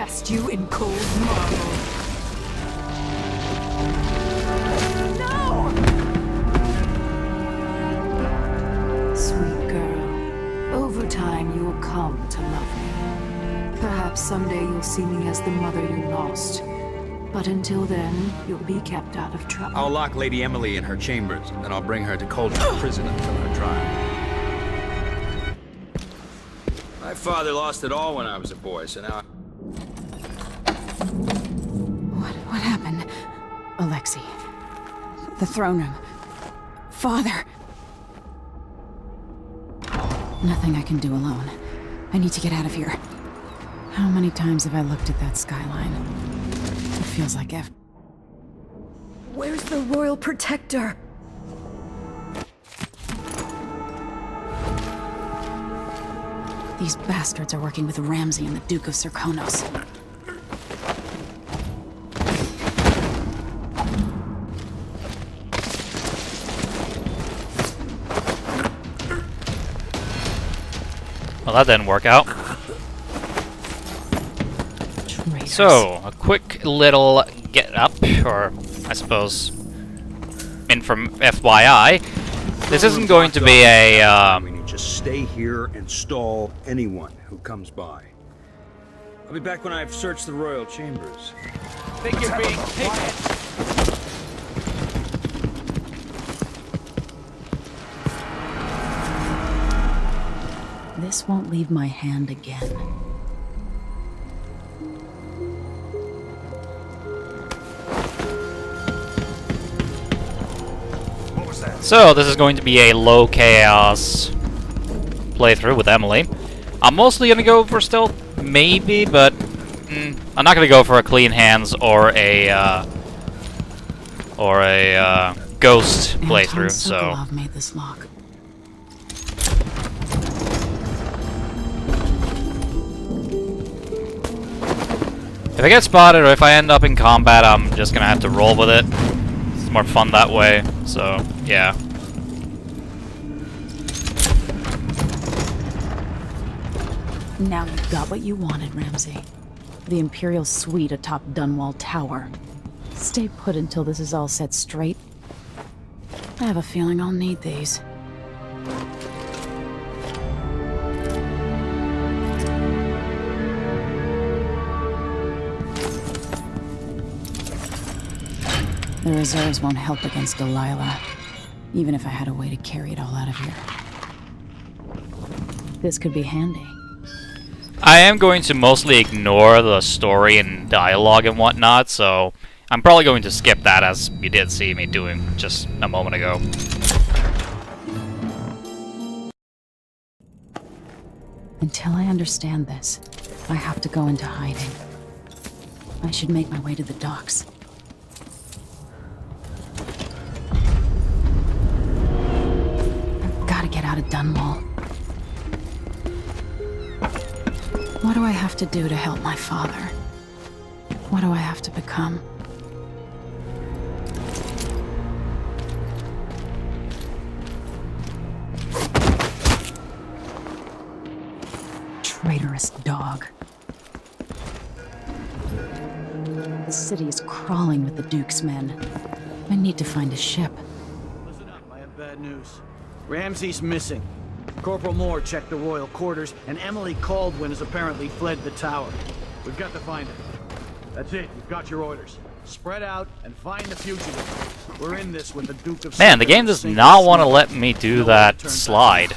cast you in cold marble. No! Sweet girl, over time you will come to love me. Perhaps someday you'll see me as the mother you lost. But until then, you'll be kept out of trouble. I'll lock Lady Emily in her chambers, and then I'll bring her to Cauldron Prison until her trial. My father lost it all when I was a boy, so now... What happened? Alexei. The throne room. Father! Nothing I can do alone. I need to get out of here. How many times have I looked at that skyline? It feels like Where's the Royal Protector? These bastards are working with Ramsay and the Duke of Serkonos. Well, that didn't work out. So, a quick little get up, or I suppose, from FYI. This isn't going to be a, We need to stay here and stall anyone who comes by. I'll be back when I've searched the royal chambers. Think you're being taken. This won't leave my hand again. So, this is going to be a low chaos playthrough with Emily. I'm mostly gonna go for stealth, maybe, but I'm not gonna go for a clean hands or a ghost playthrough. So. Sokolov made this lock. If I get spotted or if I end up in combat, I'm just gonna have to roll with it. It's more fun that way, so yeah. Now you've got what you wanted, Ramsay. The Imperial Suite atop Dunwall Tower. Stay put until this is all set straight. I have a feeling I'll need these. The reserves won't help against Delilah, even if I had a way to carry it all out of here. This could be handy. I am going to mostly ignore the story and dialogue and whatnot, so I'm probably going to skip that, as you did see me doing just a moment ago. Until I understand this, I have to go into hiding. I should make my way to the docks. I've got to get out of Dunwall. What do I have to do to help my father? What do I have to become? Traitorous dog. The city is crawling with the Duke's men. I need to find a ship. Listen up, I have bad news. Ramsay's missing. Corporal Moore checked the royal quarters, and Emily Caldwin has apparently fled the tower. We've got to find her. That's it, you've got your orders. Spread out and find the fugitive. We're in this with the Duke of... Man, the game does not want to let me do that slide.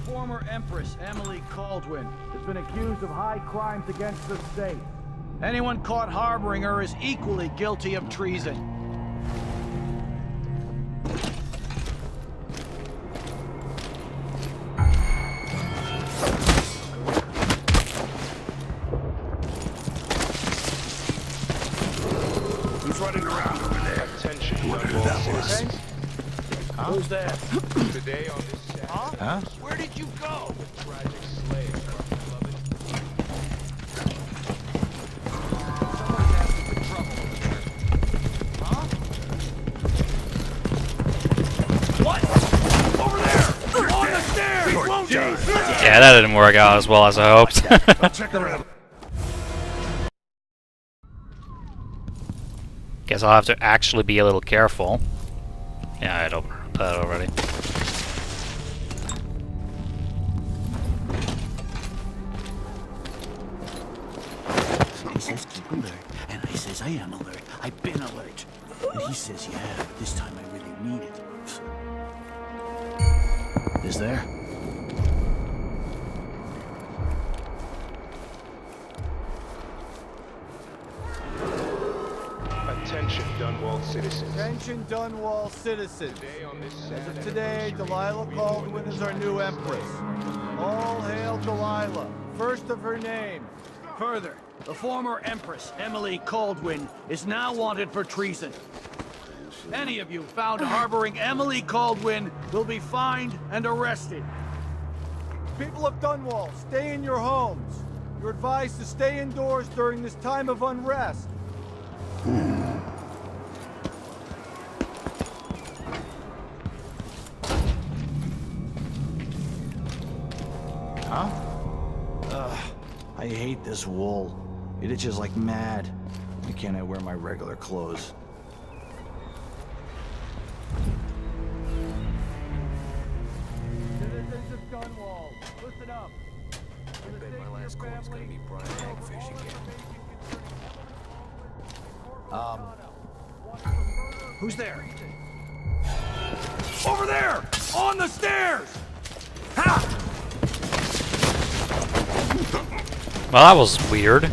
Former Empress Emily Caldwin has been accused of high crimes against the state. Anyone caught harboring her is equally guilty of treason. citizen. Who's there? Today on this Saturday. Huh? Where did you go? The tragic slaying of our beloved. Someone's asking for trouble over there. Huh? What? Over there! On the stairs! Won't you? Yeah, that didn't work out as well as I hoped. Check around. Guess I'll have to actually be a little careful. Yeah, I don't know that already. He says keep alert, and I says I am alert. I've been alert. And he says, yeah, but this time I really mean it. Is there? Attention, Dunwall citizens. Attention, Dunwall citizens. Today on this As Saturday. of today, Delilah Caldwin is our new empress. All hail Delilah, first of her name. Further, the former Empress, Emily Caldwin, is now wanted for treason. Any of you found harboring Emily Caldwin will be fined and arrested. People of Dunwall, stay in your homes. You're advised to stay indoors during this time of unrest. Huh? I hate this wool. It itches like mad. Why can't I wear my regular clothes? Citizens of Dunwall, listen up. I bet my last call is gonna be Brian Hagfish again. Who's there? Over there! On the stairs! Ha! Well, that was weird.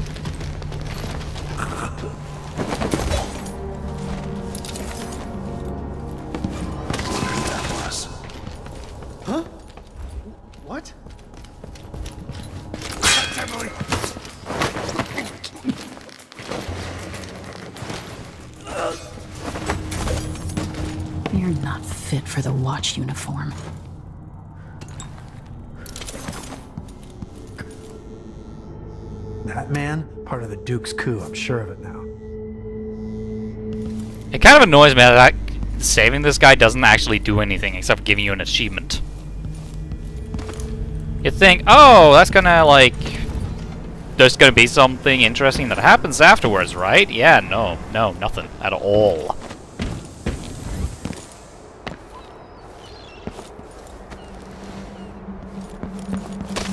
Huh? What? You're not fit for the watch uniform. That man, part of the Duke's coup, I'm sure of it now. It kind of annoys me that saving this guy doesn't actually do anything except giving you an achievement. You'd think, oh, that's gonna, like... There's gonna be something interesting that happens afterwards, right? Yeah, no, nothing at all.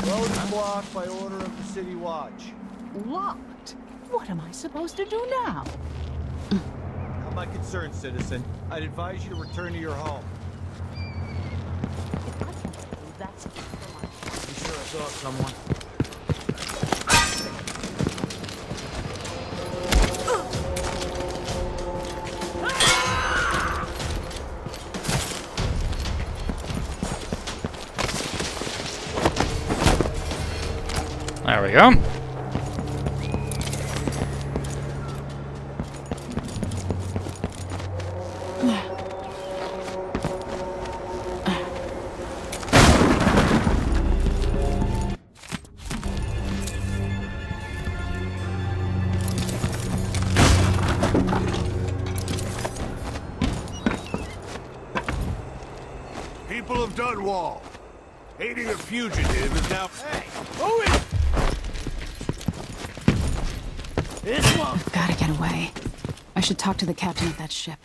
Road is blocked by order of the City Watch. Locked? What am I supposed to do now? Not my concern, citizen. I'd advise you to return to your home. That's You sure I saw someone? There we go. People of Dunwall, aiding a fugitive is now... Hey! Who is... This one! I've gotta get away. I should talk to the captain of that ship.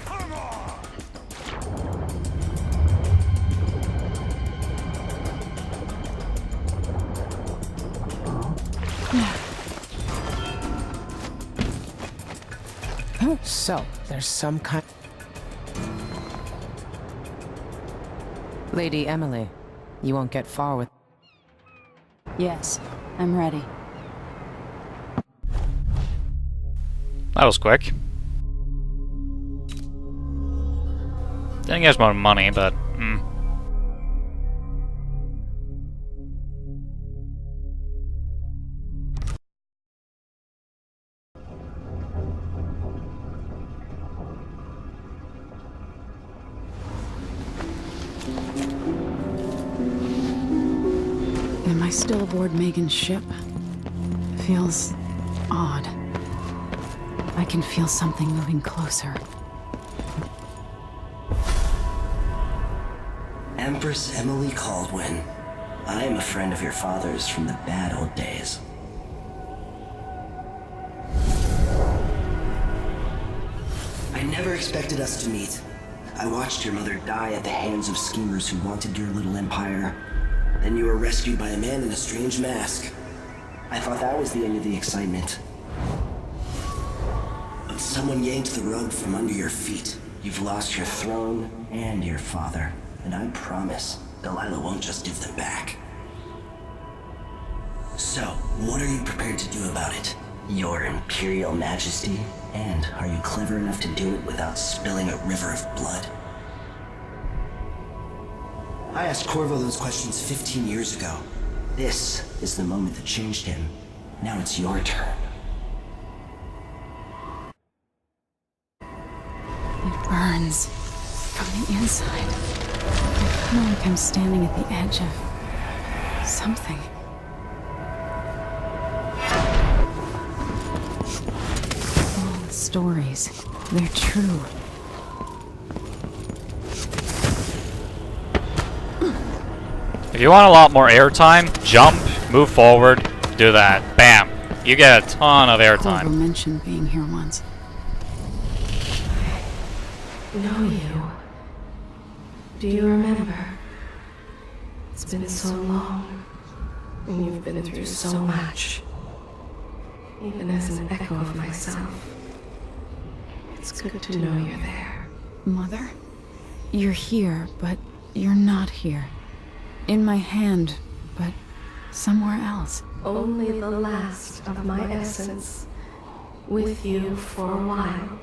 Come on! So, there's some kind... Lady Emily, you won't get far with... Yes, I'm ready. That was quick. Didn't get more money, but... Am I still aboard Megan's ship? Feels odd. I can feel something moving closer. Empress Emily Caldwin. I am a friend of your father's from the bad old days. I never expected us to meet. I watched your mother die at the hands of schemers who wanted your little empire. Then you were rescued by a man in a strange mask. I thought that was the end of the excitement. But someone yanked the rug from under your feet. You've lost your throne and your father. And I promise, Delilah won't just give them back. So, what are you prepared to do about it? Your Imperial Majesty? And are you clever enough to do it without spilling a river of blood? I asked Corvo those questions 15 years ago. This is the moment that changed him. Now it's your turn. It burns from the inside. I feel like I'm standing at the edge of something. All the stories, they're true. If you want a lot more airtime, jump, move forward, do that. Bam. You get a ton of airtime. Corvo mentioned being here once. Know you. Do you remember? It's been so long, and you've been through so much. Even as an echo of myself, it's good to know you're there. Mother? You're here, but you're not here. In my hand, but somewhere else. Only the last of my essence, with you for a while.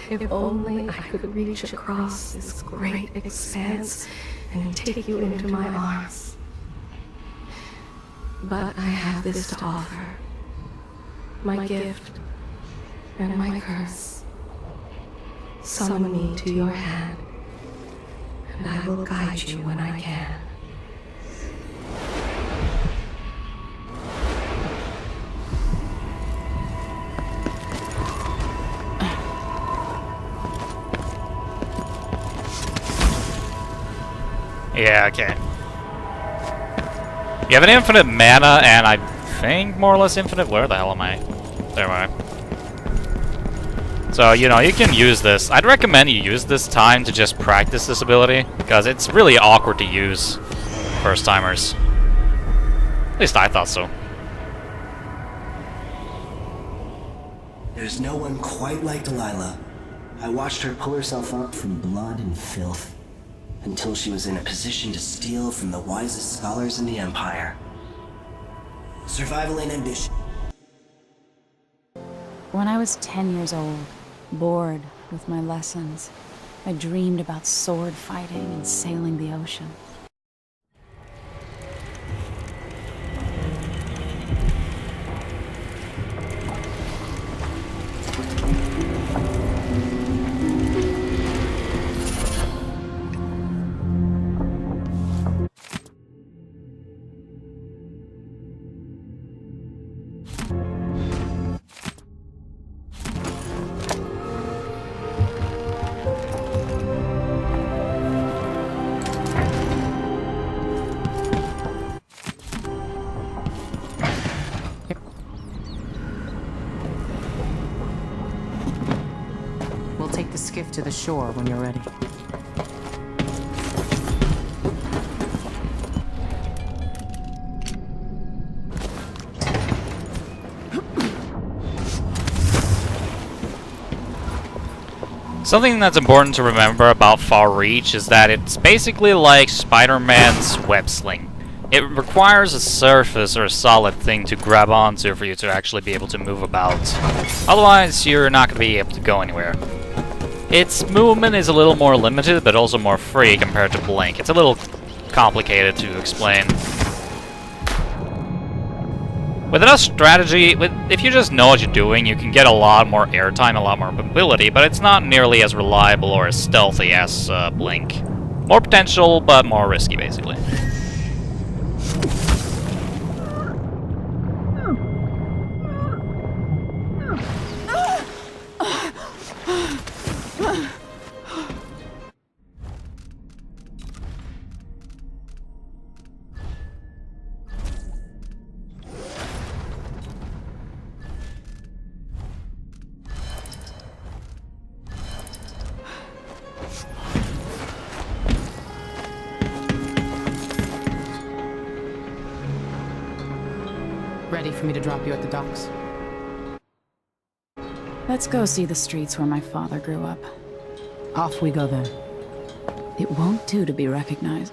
If only I could reach across this great expanse and take you into my arms. But I have this to offer. My gift and my curse. Summon me to your hand, and I will guide you when I can. Yeah, okay. You have an infinite mana, and I think more or less infinite. Where the hell am I? There am I. So, you know, you can use this. I'd recommend you use this time to just practice this ability, because it's really awkward to use first-timers. At least I thought so. There's no one quite like Delilah. I watched her pull herself up from blood and filth, until she was in a position to steal from the wisest scholars in the Empire. Survival and ambition. When I was 10 years old, bored with my lessons, I dreamed about sword fighting and sailing the ocean. We'll take the skiff to the shore when you're ready. Something that's important to remember about Far Reach is that it's basically like Spider-Man's web sling. It requires a surface or a solid thing to grab onto for you to actually be able to move about. Otherwise, you're not going to be able to go anywhere. Its movement is a little more limited, but also more free compared to Blink. It's a little complicated to explain. With enough strategy, if you just know what you're doing, you can get a lot more airtime, a lot more mobility, but it's not nearly as reliable or as stealthy as Blink. More potential, but more risky, basically. Ready for me to drop you at the docks? Let's go see the streets where my father grew up. Off we go then. It won't do to be recognized.